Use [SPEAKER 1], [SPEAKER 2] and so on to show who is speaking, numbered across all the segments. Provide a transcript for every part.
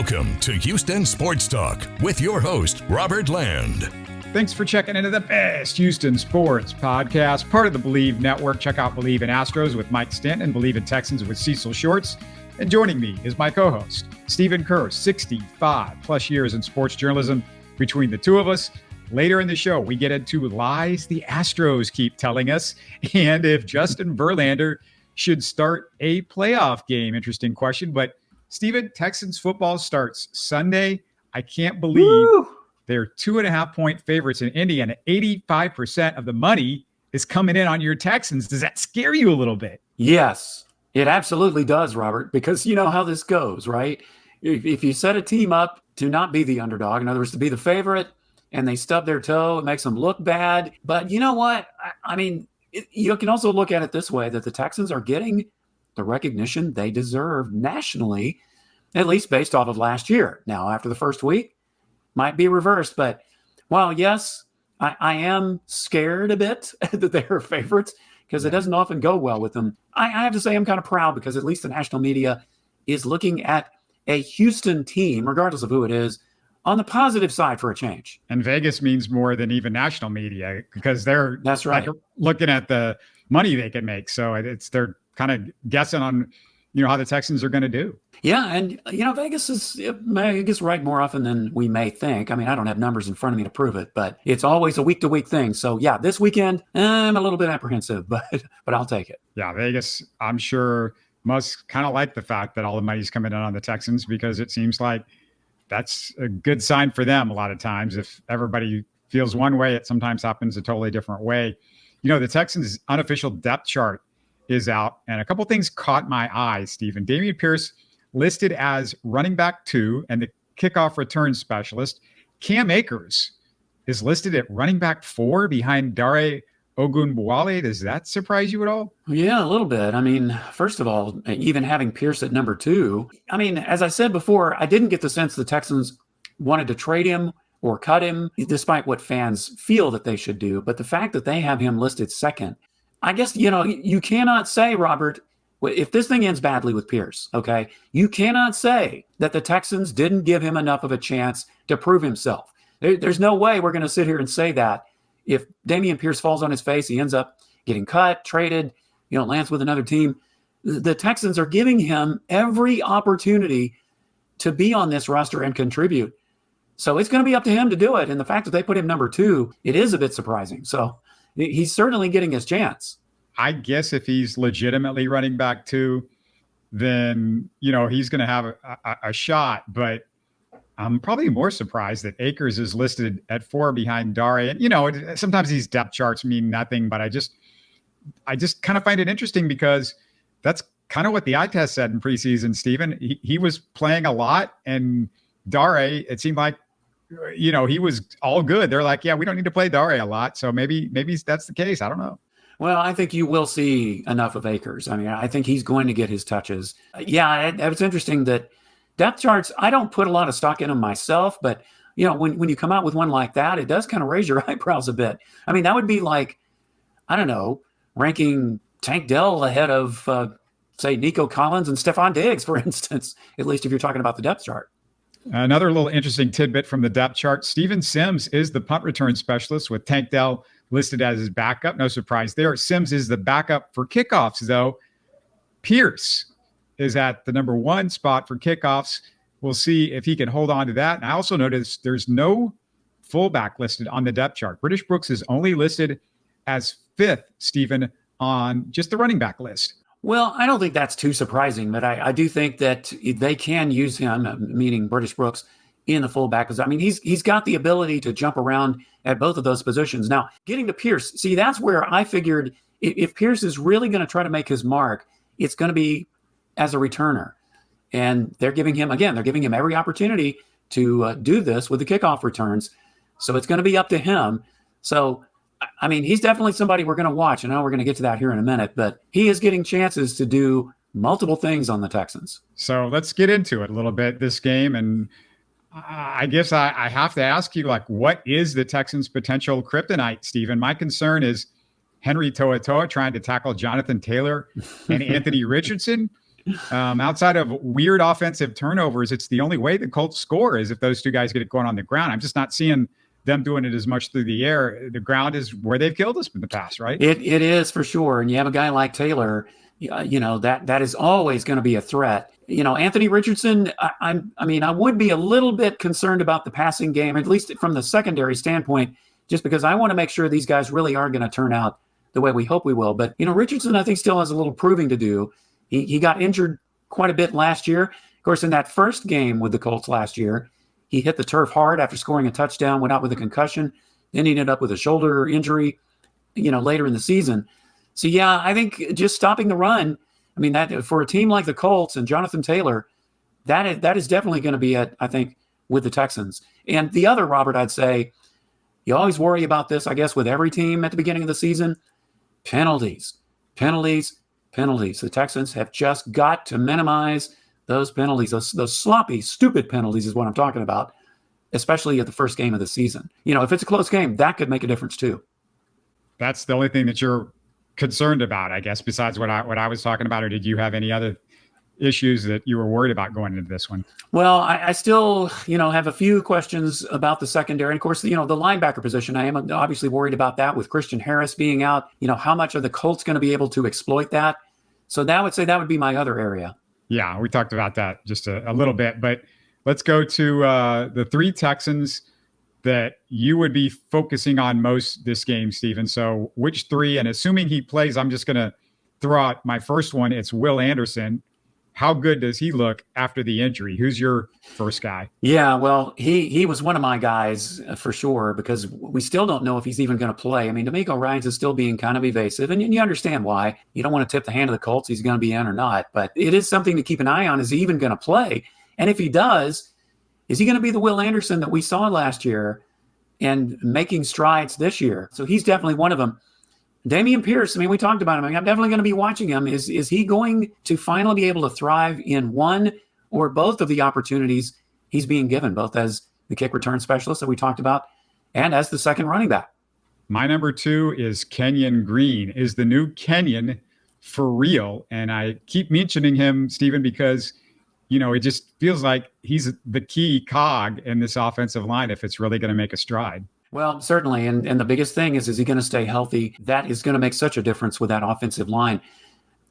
[SPEAKER 1] Welcome to Houston Sports Talk with your host, Robert Land.
[SPEAKER 2] Thanks for checking into the best Houston sports podcast, part of the Bleav Network. Check out Bleav in Astros with Mike Stanton and Bleav in Texans with Cecil Shorts. And joining me is my co-host, Stephen Kerr, 65 plus years in sports journalism between the two of us. Later in the show, we get into lies the Astros keep telling us and if Justin Verlander should start a playoff game. Interesting question. But Stephen, Texans football starts Sunday. I can't believe they're 2.5-point favorites in Indy, and 85% of the money is coming in on your Texans. Does that scare you a little bit?
[SPEAKER 3] Yes, it absolutely does, Robert, because you know how this goes, right? If you set a team up to not be the underdog, in other words, to be the favorite, and they stub their toe, it makes them look bad. But you know what? You can also look at it this way, that the Texans are getting the recognition they deserve nationally, at least based off of last year. Now, after the first week, might be reversed. But while, yes, I am scared a bit that they are favorites because it doesn't often go well with them, I have to say I'm kind of proud because at least the national media is looking at a Houston team, regardless of who it is, on the positive side for a change. And
[SPEAKER 2] Vegas means more than even national media because they're looking at the money they can make. So they're kind of guessing on, how the Texans are going to do.
[SPEAKER 3] Yeah. And, Vegas is, I guess, right more often than we may think. I mean, I don't have numbers in front of me to prove it, but it's always a week-to-week thing. So, yeah, this weekend, I'm a little bit apprehensive, but I'll take it.
[SPEAKER 2] Yeah, Vegas, I'm sure, must kind of like the fact that all the money's coming in on the Texans because it seems like that's a good sign for them a lot of times. If everybody feels one way, it sometimes happens a totally different way. The Texans' unofficial depth chart is out, and a couple things caught my eye, Stephen. Dameon Pierce listed as running back 2 and the kickoff return specialist. Cam Akers is listed at running back 4 behind Dare Ogunbowale. Does that surprise you at all?
[SPEAKER 3] Yeah, a little bit. I mean, first of all, even having Pierce at number 2, I mean, as I said before, I didn't get the sense the Texans wanted to trade him or cut him, despite what fans feel that they should do. But the fact that they have him listed second, I guess, you cannot say, Robert, if this thing ends badly with Pierce, okay, you cannot say that the Texans didn't give him enough of a chance to prove himself. There's no way we're going to sit here and say that. If Dameon Pierce falls on his face, he ends up getting cut, traded, lands with another team. The Texans are giving him every opportunity to be on this roster and contribute. So it's going to be up to him to do it. And the fact that they put him number 2, it is a bit surprising. So he's certainly getting his chance.
[SPEAKER 2] I guess if he's legitimately running back 2, then, he's going to have a shot. But I'm probably more surprised that Akers is listed at 4 behind Dare. And, sometimes these depth charts mean nothing, but I just kind of find it interesting because that's kind of what the eye test said in preseason, Stephen. He was playing a lot, and Dare, it seemed like, he was all good. They're like, yeah, we don't need to play Dare a lot. So maybe that's the case. I don't know.
[SPEAKER 3] Well, I think you will see enough of Akers. I mean, I think he's going to get his touches. Yeah, it's interesting that depth charts, I don't put a lot of stock in them myself, but, when you come out with one like that, it does kind of raise your eyebrows a bit. I mean, that would be like, I don't know, ranking Tank Dell ahead of, say, Nico Collins and Stephon Diggs, for instance, at least if you're talking about the depth chart.
[SPEAKER 2] Another little interesting tidbit from the depth chart, Steven Sims is the punt return specialist with Tank Dell listed as his backup. No surprise there. Sims is the backup for kickoffs, though. Pierce is at the number 1 spot for kickoffs. We'll see if he can hold on to that. And I also noticed there's no fullback listed on the depth chart. British Brooks is only listed as 5th, Stephen, on just the running back list.
[SPEAKER 3] Well, I don't think that's too surprising, but I do think that they can use him, meaning British Brooks, in the fullback. Because, I mean, he's got the ability to jump around at both of those positions. Now, getting to Pierce, see, that's where I figured if Pierce is really going to try to make his mark, it's going to be as a returner. And they're giving him every opportunity to do this with the kickoff returns. So it's going to be up to him. So, I mean, he's definitely somebody we're going to watch. And I know we're going to get to that here in a minute, but he is getting chances to do multiple things on the Texans.
[SPEAKER 2] So let's get into it a little bit, this game. And I guess I have to ask you, what is the Texans' potential kryptonite, Stephen? My concern is Henry To'oTo'o trying to tackle Jonathan Taylor and Anthony Richardson. Outside of weird offensive turnovers, it's the only way the Colts score is if those two guys get it going on the ground. I'm just not seeing them doing it as much through the air. The ground is where they've killed us in the past, right?
[SPEAKER 3] It is for sure. And you have a guy like Taylor, that is always going to be a threat. Anthony Richardson, I would be a little bit concerned about the passing game, at least from the secondary standpoint, just because I want to make sure these guys really are going to turn out the way we hope we will. But, Richardson, I think, still has a little proving to do. He got injured quite a bit last year. Of course, in that first game with the Colts last year, he hit the turf hard after scoring a touchdown, went out with a concussion, then he ended up with a shoulder injury, later in the season. So, yeah, I think just stopping the run, that for a team like the Colts and Jonathan Taylor, that is definitely going to be it, I think, with the Texans. And the other, Robert, I'd say, you always worry about this, I guess, with every team at the beginning of the season. Penalties. The Texans have just got to minimize those penalties. Those sloppy, stupid penalties is what I'm talking about, especially at the first game of the season. If it's a close game, that could make a difference too.
[SPEAKER 2] That's the only thing that you're concerned about, I guess, besides what I was talking about, or did you have any other issues that you were worried about going into this one?
[SPEAKER 3] Well, I still, have a few questions about the secondary. And of course, the linebacker position, I am obviously worried about that with Christian Harris being out. How much are the Colts going to be able to exploit that? So that would be my other area.
[SPEAKER 2] Yeah, we talked about that just a little bit, but let's go to the three Texans that you would be focusing on most this game, Stephen. So which three? And assuming he plays, I'm just going to throw out my first one. It's Will Anderson. How good does he look after the injury? Who's your first guy?
[SPEAKER 3] Yeah, well, he was one of my guys for sure, because we still don't know if he's even going to play. D'Amico Ryans is still being kind of evasive, and you understand why. You don't want to tip the hand of the Colts, he's going to be in or not. But it is something to keep an eye on. Is he even going to play? And if he does, is he going to be the Will Anderson that we saw last year and making strides this year? So he's definitely one of them. Dameon Pierce, we talked about him. I'm definitely going to be watching him. Is he going to finally be able to thrive in one or both of the opportunities he's being given, both as the kick return specialist that we talked about and as the second running back?
[SPEAKER 2] My number 2 is Kenyon Green. Is the new Kenyon for real? And I keep mentioning him, Stephen, because it just feels like he's the key cog in this offensive line if it's really going to make a stride.
[SPEAKER 3] Well, certainly. And the biggest thing is he going to stay healthy? That is going to make such a difference with that offensive line.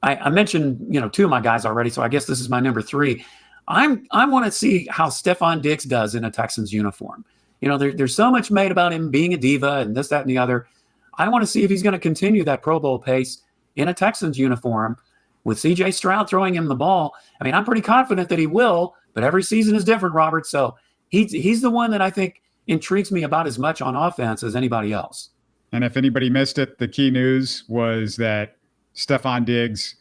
[SPEAKER 3] I mentioned, 2 of my guys already, so I guess this is my number 3. I want to see how Stephon Diggs does in a Texans uniform. There's so much made about him being a diva and this, that, and the other. I want to see if he's going to continue that Pro Bowl pace in a Texans uniform with C.J. Stroud throwing him the ball. I'm pretty confident that he will, but every season is different, Robert. So he's the one that I think intrigues me about as much on offense as anybody else.
[SPEAKER 2] And if anybody missed it, the key news was that Stephon Diggs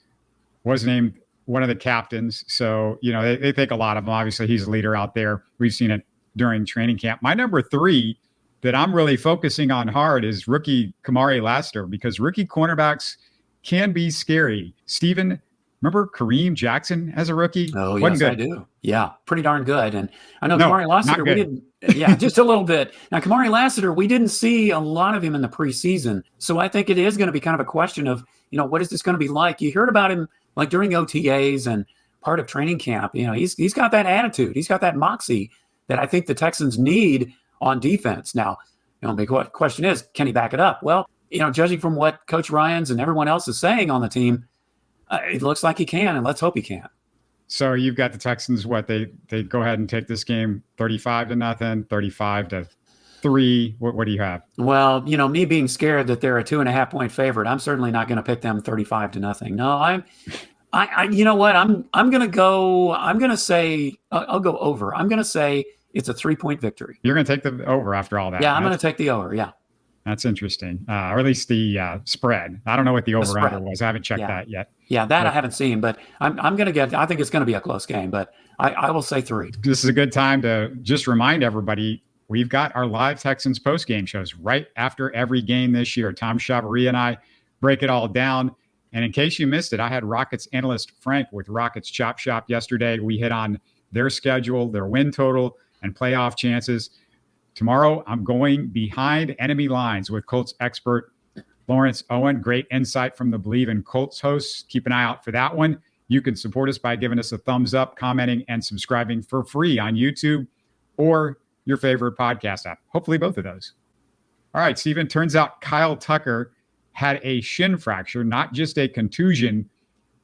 [SPEAKER 2] was named one of the captains. So, they think a lot of him. Obviously, he's a leader out there. We've seen it during training camp. My number 3 that I'm really focusing on hard is rookie Kamari Lassiter, because rookie cornerbacks can be scary. Stephen, remember Kareem Jackson as a rookie?
[SPEAKER 3] Oh, yes, I do. Yeah, pretty darn good. And I know Kamari Lassiter,
[SPEAKER 2] we didn't.
[SPEAKER 3] Yeah, just a little bit. Now, Kamari Lassiter, we didn't see a lot of him in the preseason. So I think it is going to be kind of a question of, what is this going to be like? You heard about him like during OTAs and part of training camp. He's got that attitude. He's got that moxie that I think the Texans need on defense. Now, the question is, can he back it up? Well, judging from what Coach Ryans and everyone else is saying on the team, it looks like he can, and let's hope he can.
[SPEAKER 2] So you've got the Texans, they go ahead and take this game 35-0, 35-3. What do you have?
[SPEAKER 3] Well, me being scared that they're a 2.5-point favorite, I'm certainly not going to pick them 35-0. No, I you know what? I'm going to say, I'll go over. I'm going to say it's a 3-point victory.
[SPEAKER 2] You're going to take the over after all that?
[SPEAKER 3] Yeah, I'm going to take the over. Yeah.
[SPEAKER 2] That's interesting. Or at least the spread. I don't know what the over-under was. I haven't checked that yet.
[SPEAKER 3] Yeah, I haven't seen, but I think it's going to be a close game, but I will say 3.
[SPEAKER 2] This is a good time to just remind everybody, we've got our live Texans post-game shows right after every game this year. Tom Chavaria and I break it all down. And in case you missed it, I had Rockets analyst Frank with Rockets Chop Shop yesterday. We hit on their schedule, their win total, and playoff chances. Tomorrow, I'm going behind enemy lines with Colts expert Lawrence Owen. Great insight from the Bleav in Colts hosts. Keep an eye out for that one. You can support us by giving us a thumbs up, commenting, and subscribing for free on YouTube or your favorite podcast app. Hopefully both of those. All right, Stephen, turns out Kyle Tucker had a shin fracture, not just a contusion.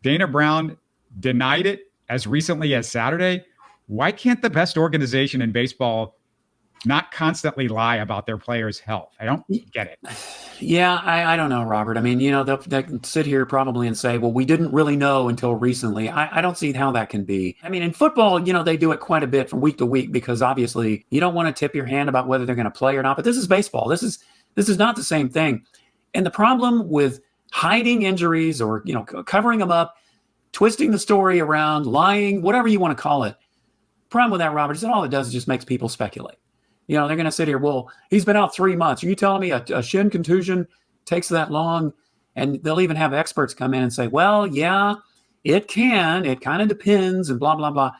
[SPEAKER 2] Dana Brown denied it as recently as Saturday. Why can't the best organization in baseball not constantly lie about their players' health? I don't get it.
[SPEAKER 3] Yeah, I don't know, Robert. I mean, they can sit here probably and say, well, we didn't really know until recently. I don't see how that can be. I mean, in football, they do it quite a bit from week to week because obviously you don't want to tip your hand about whether they're going to play or not. But this is baseball. This is not the same thing. And the problem with hiding injuries or, covering them up, twisting the story around, lying, whatever you want to call it. Problem with that, Robert, is that all it does is just makes people speculate. They're going to sit here, well, he's been out 3 months. Are you telling me a shin contusion takes that long? And they'll even have experts come in and say, well, yeah, it can. It kind of depends and blah, blah, blah.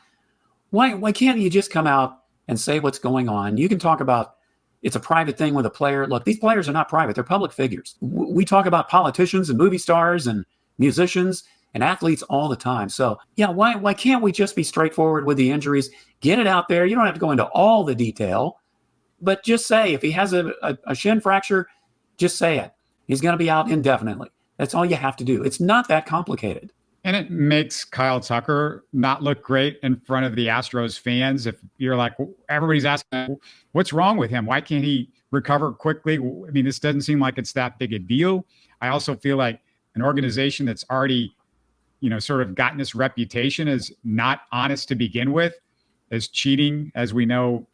[SPEAKER 3] Why can't you just come out and say what's going on? You can talk about it's a private thing with a player. Look, these players are not private. They're public figures. We talk about politicians and movie stars and musicians and athletes all the time. So, yeah, why can't we just be straightforward with the injuries? Get it out there. You don't have to go into all the detail. But just say, if he has a shin fracture, just say it. He's going to be out indefinitely. That's all you have to do. It's not that complicated.
[SPEAKER 2] And it makes Kyle Tucker not look great in front of the Astros fans. If you're like, everybody's asking, what's wrong with him? Why can't he recover quickly? I mean, this doesn't seem like it's that big a deal. I also feel like an organization that's already, sort of gotten this reputation as not honest to begin with, as cheating, as we know,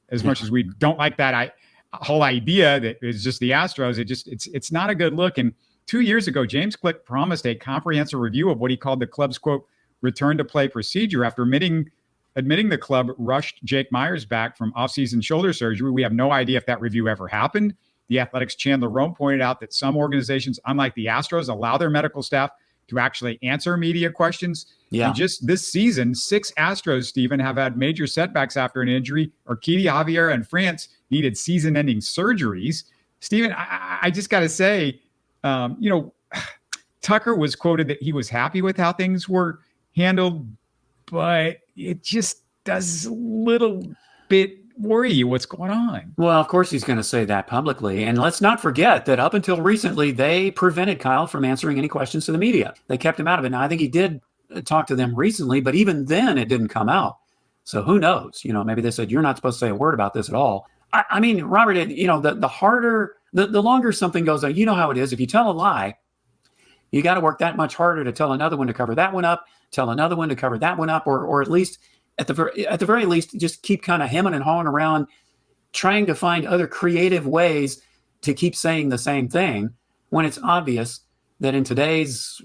[SPEAKER 2] as much as we don't like that whole idea that it's just the Astros, it's not a good look. And 2 years ago, James Click promised a comprehensive review of what he called the club's, quote, return to play procedure after admitting the club rushed Jake Myers back from offseason shoulder surgery. We have no idea if that review ever happened. The Athletics' Chandler Rome pointed out that some organizations, unlike the Astros, allow their medical staff to actually answer media questions.
[SPEAKER 3] Yeah.
[SPEAKER 2] And just this season, 6 Astros, Stephen, have had major setbacks after an injury. Urquidy, Javier, and France needed season-ending surgeries. Stephen, I just got to say, Tucker was quoted that he was happy with how things were handled, but it just does a little bit worry you what's going on.
[SPEAKER 3] Well, of course he's going to say that publicly. And let's not forget that up until recently, they prevented Kyle from answering any questions to the media. They kept him out of it. Now, I think he did talk to them recently, but even then it didn't come out. So who knows? Maybe they said, you're not supposed to say a word about this at all. I mean, Robert, the longer something goes on, you know how it is. If you tell a lie, you got to work that much harder to tell another one to cover that one up, tell another one to cover that one up, or at least at the very least, just keep kind of hemming and hawing around, trying to find other creative ways to keep saying the same thing when it's obvious that in today's,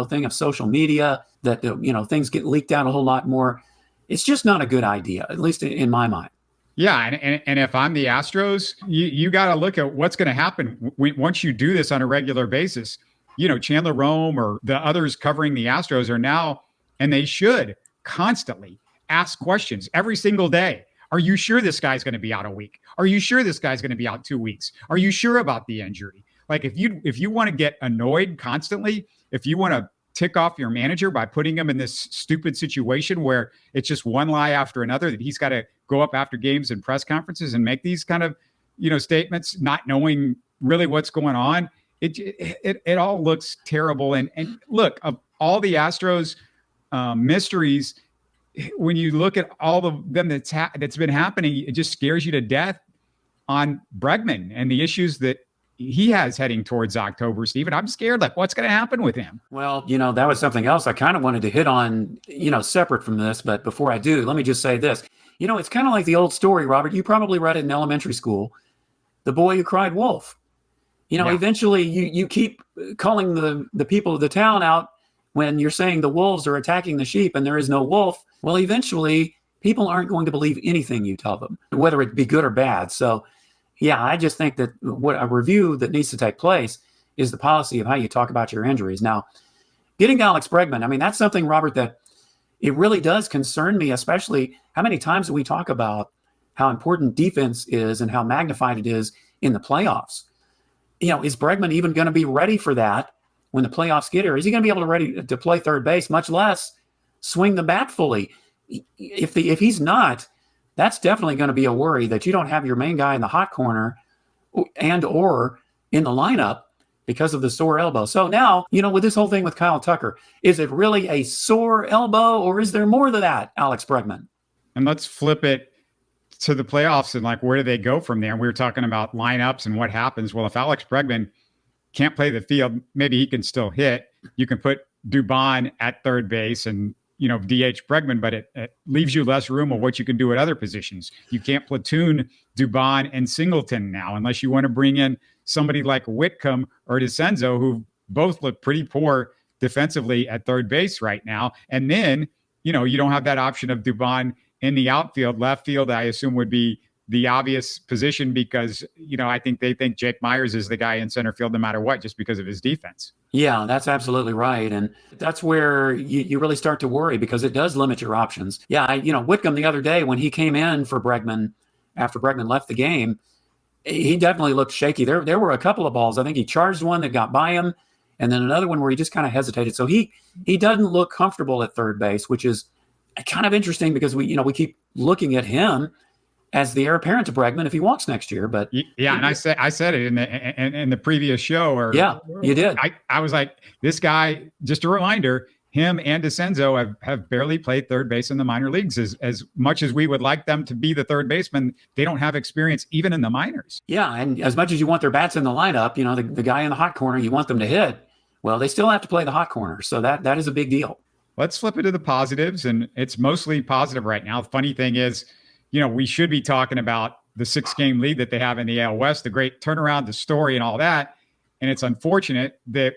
[SPEAKER 3] thing of social media, that, things get leaked out a whole lot more. It's just not a good idea, at least in my mind.
[SPEAKER 2] Yeah, and if I'm the Astros, you got to look at what's going to happen once you do this on a regular basis. Chandler Rome or the others covering the Astros are now, and they should constantly ask questions every single day. Are you sure this guy's going to be out a week? Are you sure this guy's going to be out 2 weeks? Are you sure about the injury? Like if you want to get annoyed constantly, if you want to tick off your manager by putting him in this stupid situation where it's just one lie after another, that he's got to go up after games and press conferences and make these kind of, statements, not knowing really what's going on. It all looks terrible. And look, of all the Astros mysteries, when you look at all of them that's been happening, it just scares you to death on Bregman and the issues that he has heading towards October, Stephen. I'm scared, like what's going to happen with him?
[SPEAKER 3] Well, that was something else I kind of wanted to hit on, separate from this. But before I do, let me just say this. It's kind of like the old story, Robert. You probably read it in elementary school. The boy who cried wolf. Eventually you keep calling the people of the town out when you're saying the wolves are attacking the sheep and there is no wolf. Well, eventually people aren't going to believe anything you tell them, whether it be good or bad. So, yeah, I just think that what a review that needs to take place is the policy of how you talk about your injuries. Now, getting to Alex Bregman, I mean, that's something, Robert, that it really does concern me, especially how many times do we talk about how important defense is and how magnified it is in the playoffs. Is Bregman even going to be ready for that when the playoffs get here? Is he going to be able to ready to play third base, much less swing the bat fully? If he's not, that's definitely going to be a worry that you don't have your main guy in the hot corner and or in the lineup because of the sore elbow. So now, with this whole thing with Kyle Tucker, is it really a sore elbow or is there more to that, Alex Bregman?
[SPEAKER 2] And let's flip it to the playoffs and where do they go from there? And we were talking about lineups and what happens. Well, if Alex Bregman can't play the field, maybe he can still hit. You can put Dubon at third base and DH Bregman, but it leaves you less room of what you can do at other positions. You can't platoon Dubon and Singleton now, unless you want to bring in somebody like Whitcomb or DeCenzo, who both look pretty poor defensively at third base right now. And then, you don't have that option of Dubon in the outfield. Left field, I assume, would be the obvious position because, I think they think Jake Myers is the guy in center field no matter what, just because of his defense.
[SPEAKER 3] Yeah, that's absolutely right. And that's where you really start to worry because it does limit your options. Yeah, Whitcomb the other day when he came in for Bregman, after Bregman left the game, he definitely looked shaky. There were a couple of balls. I think he charged one that got by him, and then another one where he just kind of hesitated. So he doesn't look comfortable at third base, which is kind of interesting because we keep looking at him as the heir apparent to Bregman if he walks next year. But
[SPEAKER 2] yeah, and I said it in the previous show.
[SPEAKER 3] Yeah, you did.
[SPEAKER 2] I was like, this guy. Just a reminder, him and DeCenzo have barely played third base in the minor leagues. As much as we would like them to be the third baseman, they don't have experience even in the minors.
[SPEAKER 3] Yeah, and as much as you want their bats in the lineup, the guy in the hot corner, you want them to hit. Well, they still have to play the hot corner, so that is a big deal.
[SPEAKER 2] Let's flip it to the positives, and it's mostly positive right now. The funny thing is, we should be talking about the 6-game lead that they have in the AL West, the great turnaround, the story, and all that. And it's unfortunate that,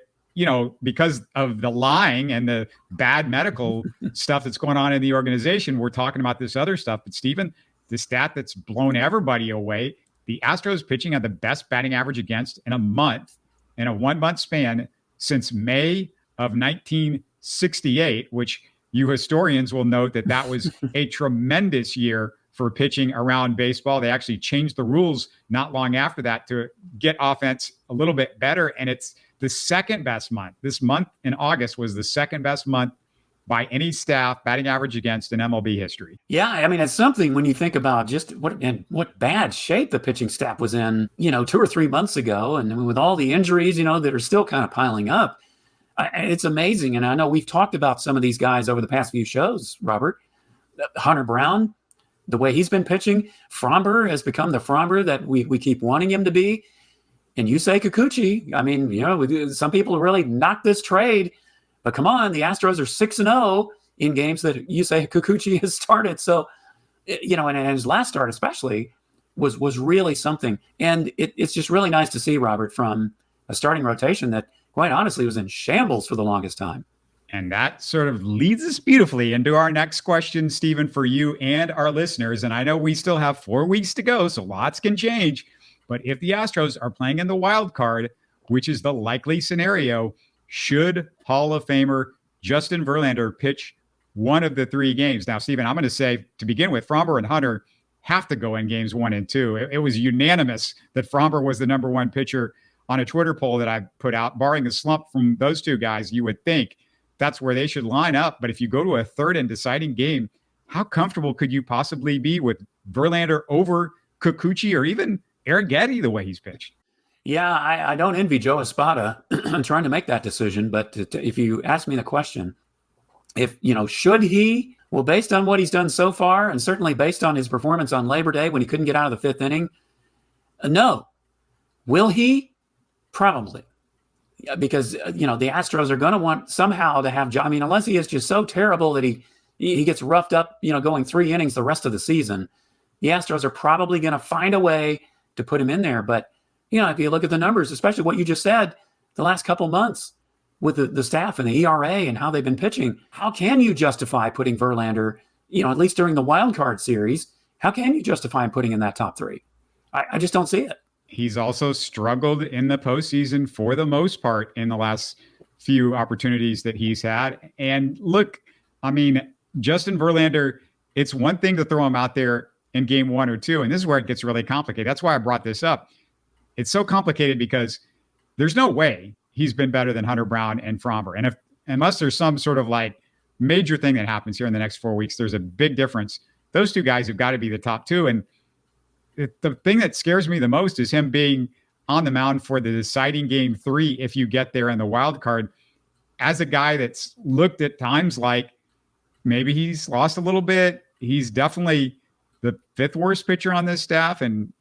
[SPEAKER 2] because of the lying and the bad medical stuff that's going on in the organization, we're talking about this other stuff. But Stephen, the stat that's blown everybody away, the Astros pitching had the best batting average against in a 1-month span since May of 1968, which you historians will note that was a tremendous year for pitching around baseball. They actually changed the rules not long after that to get offense a little bit better. And it's the second best month. This month in August was the second best month by any staff batting average against in MLB history.
[SPEAKER 3] Yeah, I mean, it's something when you think about just what bad shape the pitching staff was in, 2 or 3 months ago. And with all the injuries, that are still kind of piling up, it's amazing. And I know we've talked about some of these guys over the past few shows, Robert. Hunter Brown, the way he's been pitching, Framber has become the Framber that we keep wanting him to be. And you say Kikuchi, I mean, some people really knocked this trade, but come on, the Astros are 6-0 in games that you say Kikuchi has started. So, and his last start especially was really something. And it's just really nice to see, Robert, from a starting rotation that quite honestly was in shambles for the longest time.
[SPEAKER 2] And that sort of leads us beautifully into our next question, Stephen, for you and our listeners. And I know we still have 4 weeks to go, so lots can change. But if the Astros are playing in the wild card, which is the likely scenario, should Hall of Famer Justin Verlander pitch one of the 3 games? Now, Stephen, I'm going to say, to begin with, Framber and Hunter have to go in games 1 and 2. It was unanimous that Framber was the number 1 pitcher on a Twitter poll that I put out. Barring the slump from those 2 guys, you would think that's where they should line up. But if you go to a third and deciding game, how comfortable could you possibly be with Verlander over Kikuchi or even Eric Getty the way he's pitched?
[SPEAKER 3] Yeah, I don't envy Joe Espada trying to make that decision. But if you ask me the question, should he? Well, based on what he's done so far, and certainly based on his performance on Labor Day when he couldn't get out of the 5th inning, no. Will he? Probably. Because, the Astros are going to want somehow to have, unless he is just so terrible that he gets roughed up, going 3 innings the rest of the season, the Astros are probably going to find a way to put him in there. But, if you look at the numbers, especially what you just said, the last couple months with the staff and the ERA and how they've been pitching, how can you justify putting Verlander, at least during the wild card series, how can you justify putting in that top 3? I just don't see it.
[SPEAKER 2] He's also struggled in the postseason for the most part in the last few opportunities that he's had. And look, I mean, Justin Verlander, it's one thing to throw him out there in game 1 or 2. And this is where it gets really complicated. That's why I brought this up. It's so complicated because there's no way he's been better than Hunter Brown and Fromber. And unless there's some sort of like major thing that happens here in the next 4 weeks, there's a big difference. Those two guys have got to be the top two. And the thing that scares me the most is him being on the mound for the deciding game 3 if you get there in the wild card, as a guy that's looked at times like maybe he's lost a little bit. He's definitely the 5th worst pitcher on this staff. And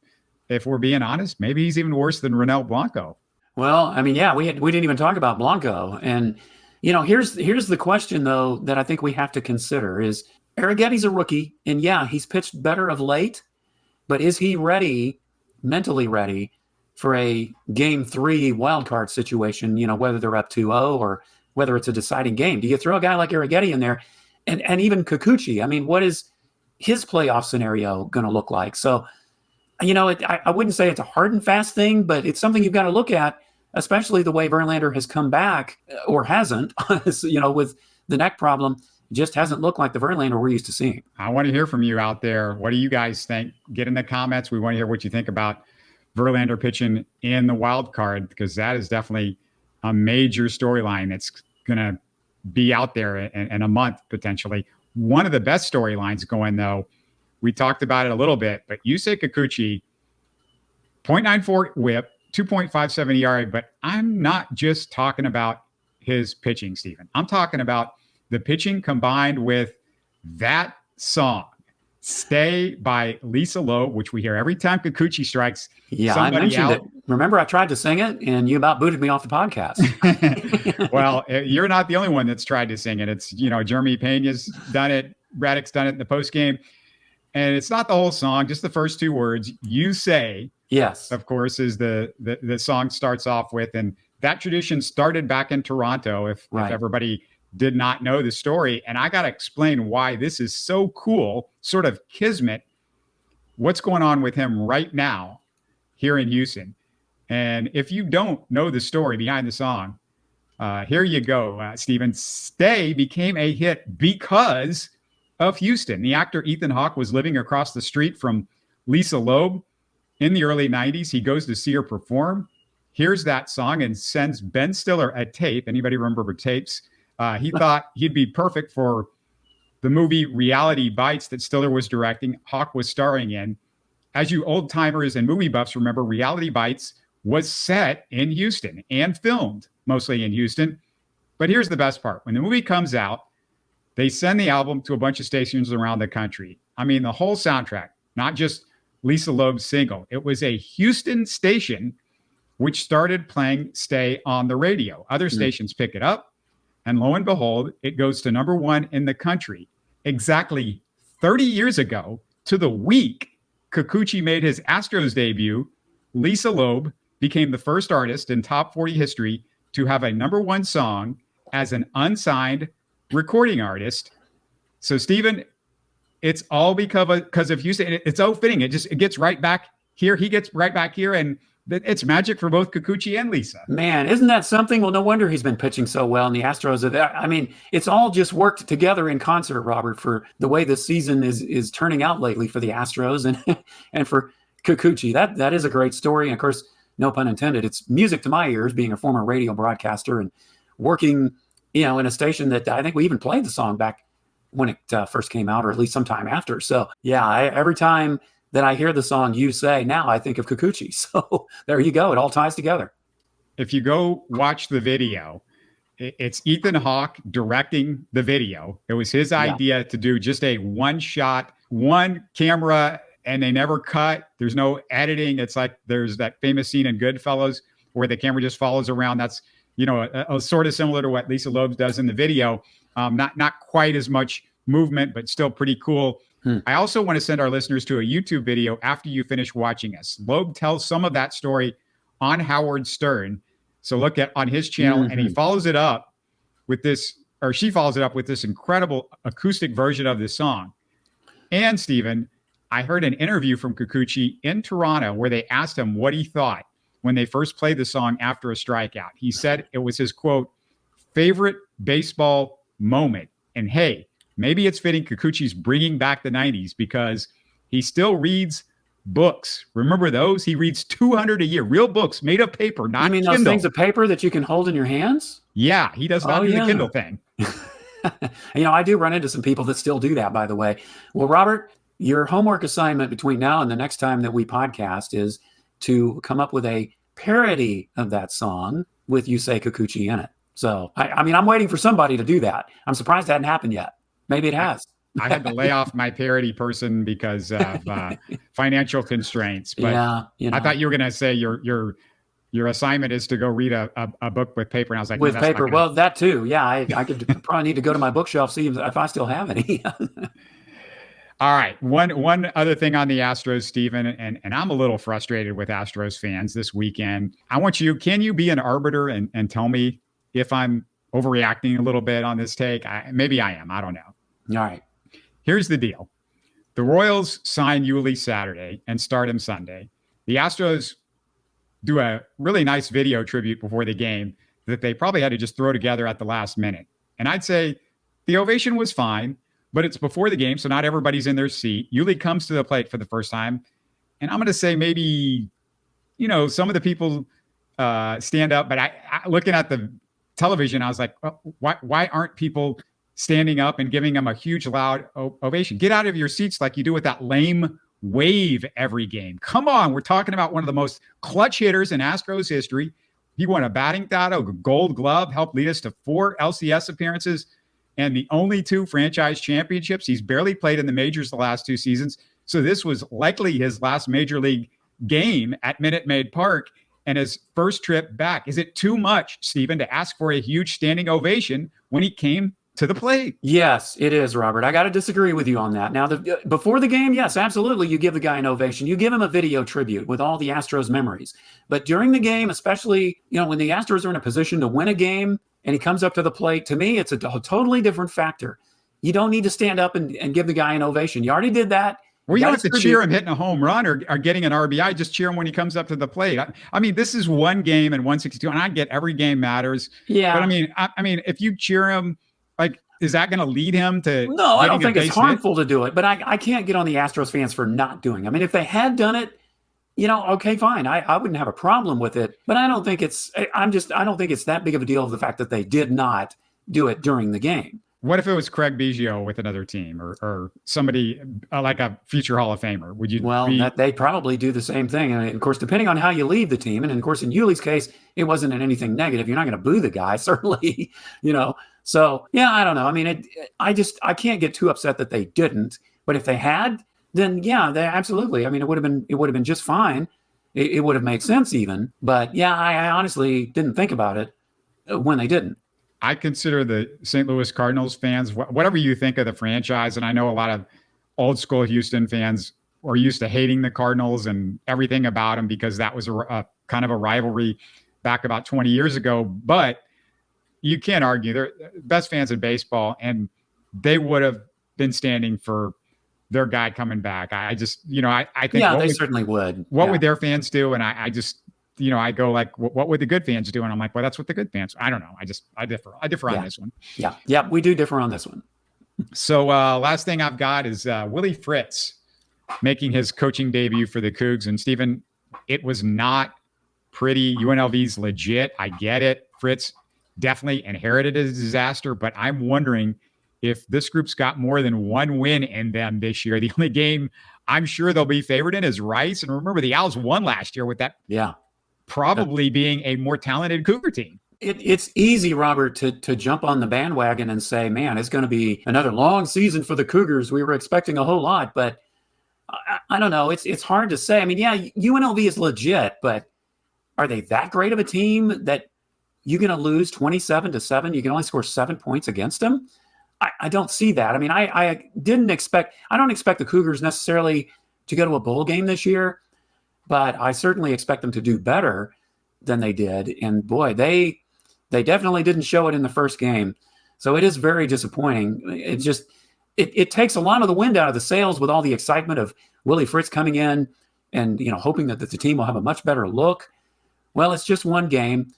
[SPEAKER 2] if we're being honest, maybe he's even worse than Ronel Blanco.
[SPEAKER 3] Well, I mean, yeah, we didn't even talk about Blanco. And, here's the question, though, that I think we have to consider is Arrighetti's a rookie. And, yeah, he's pitched better of late. But is he mentally ready for a game 3 wildcard situation, whether they're up 2-0 or whether it's a deciding game? Do you throw a guy like Arrighetti in there? And even Kikuchi, I mean, what is his playoff scenario going to look like? So, I wouldn't say it's a hard and fast thing, but it's something you've got to look at, especially the way Verlander has come back or hasn't, with the neck problem. Just hasn't looked like the Verlander we're used to seeing.
[SPEAKER 2] I want to hear from you out there. What do you guys think? Get in the comments. We want to hear what you think about Verlander pitching in the wild card, because that is definitely a major storyline that's going to be out there in a month, potentially. One of the best storylines going, though, we talked about it a little bit, but Yusei Kikuchi, 0.94 whip, 2.57 ERA, but I'm not just talking about his pitching, Stephen. I'm talking about the pitching combined with that song, Stay by Lisa Loeb, which we hear every time Kikuchi strikes somebody
[SPEAKER 3] I mentioned
[SPEAKER 2] out.
[SPEAKER 3] it. Remember, I tried to sing it, and you about booted me off the podcast.
[SPEAKER 2] Well, you're not the only one that's tried to sing it. It's, Jeremy Pena's done it. Braddock's done it in the postgame. And it's not the whole song, just the first 2 words. You Say,
[SPEAKER 3] yes,
[SPEAKER 2] of course, is the song starts off with. And that tradition started back in Toronto, if everybody did not know the story. And I got to explain why this is so cool, sort of kismet, what's going on with him right now here in Houston. And if you don't know the story behind the song, here you go, Stephen. Stay became a hit because of Houston. The actor Ethan Hawke was living across the street from Lisa Loeb in the early 90s. He goes to see her perform, hears that song, and sends Ben Stiller a tape. Anybody remember tapes? He thought he'd be perfect for the movie Reality Bites that Stiller was directing, Hawke was starring in. As you old timers and movie buffs remember, Reality Bites was set in Houston and filmed mostly in Houston. But here's the best part. When the movie comes out, they send the album to a bunch of stations around the country. I mean, the whole soundtrack, not just Lisa Loeb's single. It was a Houston station which started playing Stay on the radio. Other stations pick it up. And lo and behold, it goes to number 1 in the country. Exactly 30 years ago, to the week Kikuchi made his Astros debut, Lisa Loeb became the first artist in top 40 history to have a number 1 song as an unsigned recording artist. So, Stephen, it's all because of Houston. It's so fitting. It gets right back here. He gets right back here, and it's magic for both Kikuchi and Lisa.
[SPEAKER 3] Man, isn't that something? Well, no wonder he's been pitching so well, and the Astros are there. I mean, it's all just worked together in concert, Robert, for the way this season is turning out lately for the Astros and for Kikuchi. That is a great story. And of course, no pun intended, it's music to my ears, being a former radio broadcaster and working, in a station that I think we even played the song back when it first came out, or at least sometime after. So yeah, every time that I hear the song You Say, now I think of Kikuchi. So there you go. It all ties together.
[SPEAKER 2] If you go watch the video, it's Ethan Hawke directing the video. It was his idea to do just a one shot, one camera, and they never cut. There's no editing. It's like there's that famous scene in Goodfellas where the camera just follows around. That's, a sort of similar to what Lisa Loeb does in the video. Not quite as much movement, but still pretty cool. I also want to send our listeners to a YouTube video after you finish watching us. Loeb tells some of that story on Howard Stern. So look on his channel, and he follows it up with this, or she follows it up with this incredible acoustic version of this song. And Stephen, I heard an interview from Kikuchi in Toronto where they asked him what he thought when they first played the song after a strikeout. He said it was his, quote, favorite baseball moment. And hey, maybe it's fitting Kikuchi's bringing back the 90s because he still reads books. Remember those? He reads 200 a year, real books made of paper, not
[SPEAKER 3] You mean
[SPEAKER 2] Kindle.
[SPEAKER 3] those things of paper that you can hold in your hands?
[SPEAKER 2] Yeah, he does not do the Kindle thing.
[SPEAKER 3] I do run into some people that still do that, by the way. Well, Robert, your homework assignment between now and the next time that we podcast is to come up with a parody of that song with UH Kikuchi in it. So, I'm waiting for somebody to do that. I'm surprised that hadn't happened yet. Maybe it has.
[SPEAKER 2] I had to lay off my parody person because of financial constraints. But I thought you were going to say your assignment is to go read a book with paper. And I was like,
[SPEAKER 3] with paper. Well, that too. Yeah, I could probably need to go to my bookshelf, see if I still have any.
[SPEAKER 2] All right. One other thing on the Astros, Stephen, and I'm a little frustrated with Astros fans this weekend. Can you be an arbiter and tell me if I'm overreacting a little bit on this take? Maybe I am. I don't know.
[SPEAKER 3] All right.
[SPEAKER 2] Here's the deal. The Royals sign Yuli Saturday and start him Sunday. The Astros do a really nice video tribute before the game that they probably had to just throw together at the last minute. And I'd say the ovation was fine, but it's before the game, so not everybody's in their seat. Yuli comes to the plate for the first time. And I'm going to say maybe, some of the people stand up, but I looking at the television, I was like, why aren't people standing up and giving him a huge, loud ovation? Get out of your seats like you do with that lame wave every game. Come on. We're talking about one of the most clutch hitters in Astros history. He won a batting title, a Gold Glove, helped lead us to 4 LCS appearances and the only 2 franchise championships. He's barely played in the majors the last 2 seasons. So this was likely his last major league game at Minute Maid Park and his first trip back. Is it too much, Stephen, to ask for a huge standing ovation when he came to the plate?
[SPEAKER 3] Yes, it is, Robert. I got to disagree with you on that. Now, before the game, yes, absolutely, you give the guy an ovation. You give him a video tribute with all the Astros memories. But during the game, especially, when the Astros are in a position to win a game and he comes up to the plate, to me, it's a totally different factor. You don't need to stand up and give the guy an ovation. You already did that.
[SPEAKER 2] Well, you don't have to cheer him hitting a home run or getting an RBI. Just cheer him when he comes up to the plate. I mean, this is one game in 162, and I get every game matters.
[SPEAKER 3] Yeah.
[SPEAKER 2] But I mean, if you cheer him, like, is that going to lead him to?
[SPEAKER 3] No, I don't think it's harmful to do it. But I can't get on the Astros fans for not doing it. I mean, if they had done it, okay, fine. I wouldn't have a problem with it. But I don't think it's. I don't think it's that big of a deal of the fact that they did not do it during the game.
[SPEAKER 2] What if it was Craig Biggio with another team or somebody like a future Hall of Famer? Would you?
[SPEAKER 3] Well, they probably do the same thing. And of course, depending on how you leave the team, and of course, in Yuli's case, it wasn't in anything negative. You're not going to boo the guy, certainly. So yeah, I don't know. I mean, I can't get too upset that they didn't. But if they had, then yeah, they absolutely. I mean, it would have been just fine. It would have made sense even. But yeah, I honestly didn't think about it when they didn't.
[SPEAKER 2] I consider the St. Louis Cardinals fans, whatever you think of the franchise, and I know a lot of old school Houston fans are used to hating the Cardinals and everything about them because that was a kind of a rivalry back about 20 years ago. But you can't argue they're the best fans in baseball, and they would have been standing for their guy coming back. I just, I think
[SPEAKER 3] they certainly would.
[SPEAKER 2] What would their fans do? And I just, I go like, what would the good fans do? And I'm like, well, that's what the good fans. I don't know. I differ on this one.
[SPEAKER 3] Yeah, we do differ on this one.
[SPEAKER 2] So last thing I've got is Willie Fritz making his coaching debut for the Coogs. And Stephen, it was not pretty. UNLV's legit. I get it. Fritz definitely inherited a disaster, but I'm wondering if this group's got more than one win in them this year. The only game I'm sure they'll be favored in is Rice. And remember, the Owls won last year with that.
[SPEAKER 3] Yeah.
[SPEAKER 2] Probably being a more talented Cougar team.
[SPEAKER 3] It's easy, Robert, to jump on the bandwagon and say, man, it's going to be another long season for the Cougars. We were expecting a whole lot, but I don't know. It's hard to say. I mean, yeah, UNLV is legit, but are they that great of a team that you're going to lose 27-7? You can only score 7 points against them? I don't see that. I mean, I don't expect the Cougars necessarily to go to a bowl game this year, but I certainly expect them to do better than they did. And boy, they definitely didn't show it in the first game. So it is very disappointing. It takes a lot of the wind out of the sails with all the excitement of Willie Fritz coming in and, hoping that the team will have a much better look. Well, it's just one game,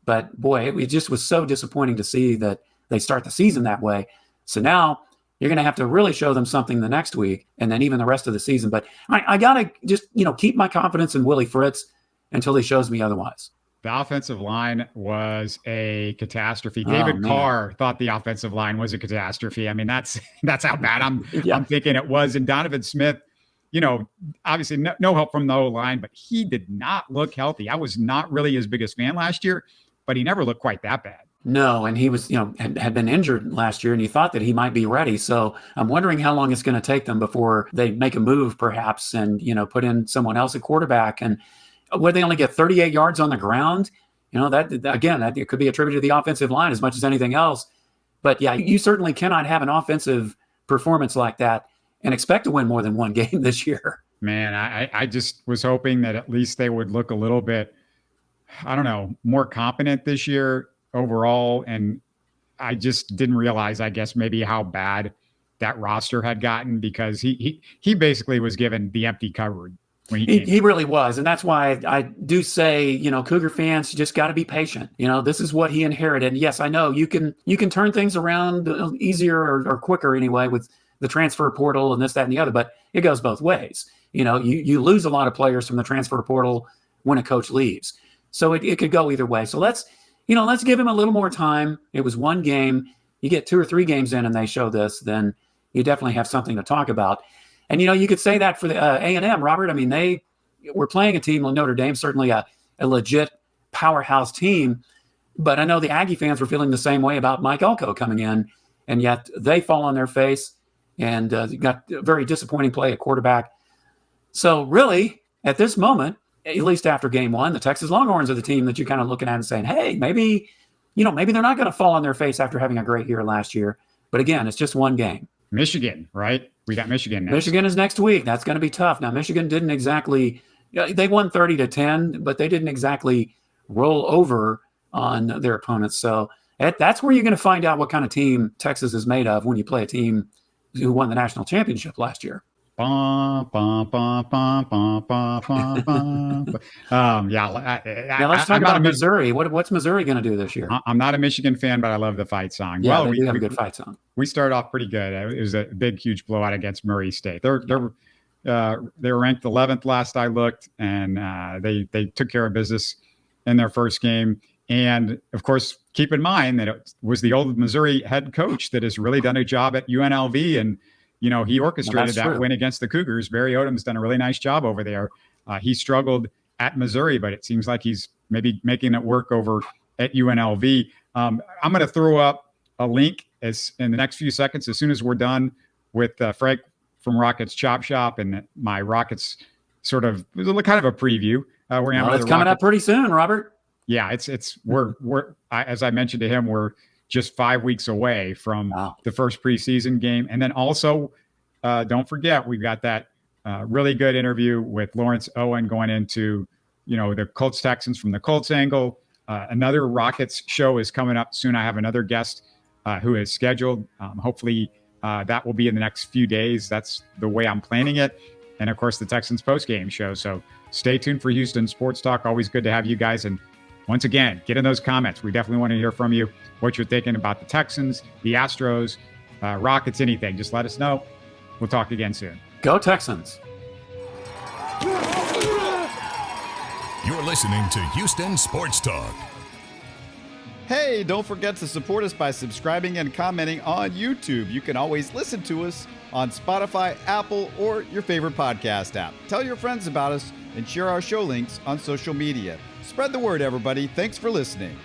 [SPEAKER 3] but boy, it just was so disappointing to see that they start the season that way. So now You're going to have to really show them something the next week and then even the rest of the season. But I got to just, keep my confidence in Willie Fritz until he shows me otherwise.
[SPEAKER 2] The offensive line was a catastrophe. David Kerr thought the offensive line was a catastrophe. I mean, that's how bad I'm thinking it was. And Donovan Smith, obviously no help from the O-line, but he did not look healthy. I was not really his biggest fan last year, but he never looked quite that bad.
[SPEAKER 3] No, and he was, had been injured last year, and you thought that he might be ready. So I'm wondering how long it's going to take them before they make a move, perhaps, and, put in someone else at quarterback. And where they only get 38 yards on the ground, that it could be attributed to the offensive line as much as anything else. But yeah, you certainly cannot have an offensive performance like that and expect to win more than one game this year.
[SPEAKER 2] Man, I just was hoping that at least they would look a little bit, more competent this year overall. And I just didn't realize, I guess, maybe how bad that roster had gotten, because he basically was given the empty cupboard when he
[SPEAKER 3] really was. And that's why I do say, Cougar fans, you just got to be patient. This is what he inherited. And yes, I know you can turn things around easier or quicker anyway with the transfer portal and this, that, and the other, but it goes both ways. You lose a lot of players from the transfer portal when a coach leaves. So it could go either way. So let's give him a little more time. It was one game. You get 2 or 3 games in and they show this, then you definitely have something to talk about. And, you could say that for the A&M, Robert. I mean, they were playing a team like Notre Dame, certainly a legit powerhouse team. But I know the Aggie fans were feeling the same way about Mike Elko coming in, and yet they fall on their face and got a very disappointing play at quarterback. So really, at this moment, at least after game 1, the Texas Longhorns are the team that you're kind of looking at and saying, hey, maybe they're not going to fall on their face after having a great year last year. But again, it's just one game.
[SPEAKER 2] Michigan, right? We got Michigan next.
[SPEAKER 3] Michigan is next week. That's going to be tough. Now, Michigan didn't exactly they won 30-10, but they didn't exactly roll over on their opponents. So that's where you're going to find out what kind of team Texas is made of when you play a team who won the national championship last year.
[SPEAKER 2] Now let's
[SPEAKER 3] talk about Missouri. What's Missouri going to do this year?
[SPEAKER 2] I'm not a Michigan fan, but I love the fight song.
[SPEAKER 3] Yeah, we have a good fight song.
[SPEAKER 2] We started off pretty good. It was a big, huge blowout against Murray State. They were ranked 11th last I looked, and they took care of business in their first game. And of course, keep in mind that it was the old Missouri head coach that has really done a job at UNLV, and he orchestrated that win against the Cougars. Barry Odom's done a really nice job over there. He struggled at Missouri, but it seems like he's maybe making it work over at UNLV. I'm going to throw up a link in the next few seconds as soon as we're done with Frank from Rockets Chop Shop and my Rockets kind of a preview.
[SPEAKER 3] It's coming up pretty soon, Robert.
[SPEAKER 2] Yeah, we're as I mentioned to him, we're just 5 weeks away from the first preseason game. And then also, don't forget, we've got that really good interview with Lawrence Owen going into, the Colts Texans from the Colts angle. Another Rockets show is coming up soon. I have another guest who is scheduled. Hopefully that will be in the next few days. That's the way I'm planning it. And of course, the Texans postgame show. So stay tuned for Houston Sports Talk. Always good to have you guys. And once again, get in those comments. We definitely want to hear from you, what you're thinking about the Texans, the Astros, Rockets, anything. Just let us know. We'll talk again soon.
[SPEAKER 3] Go Texans.
[SPEAKER 1] You're listening to Houston Sports Talk.
[SPEAKER 4] Hey, don't forget to support us by subscribing and commenting on YouTube. You can always listen to us on Spotify, Apple, or your favorite podcast app. Tell your friends about us and share our show links on social media. Spread the word, everybody. Thanks for listening.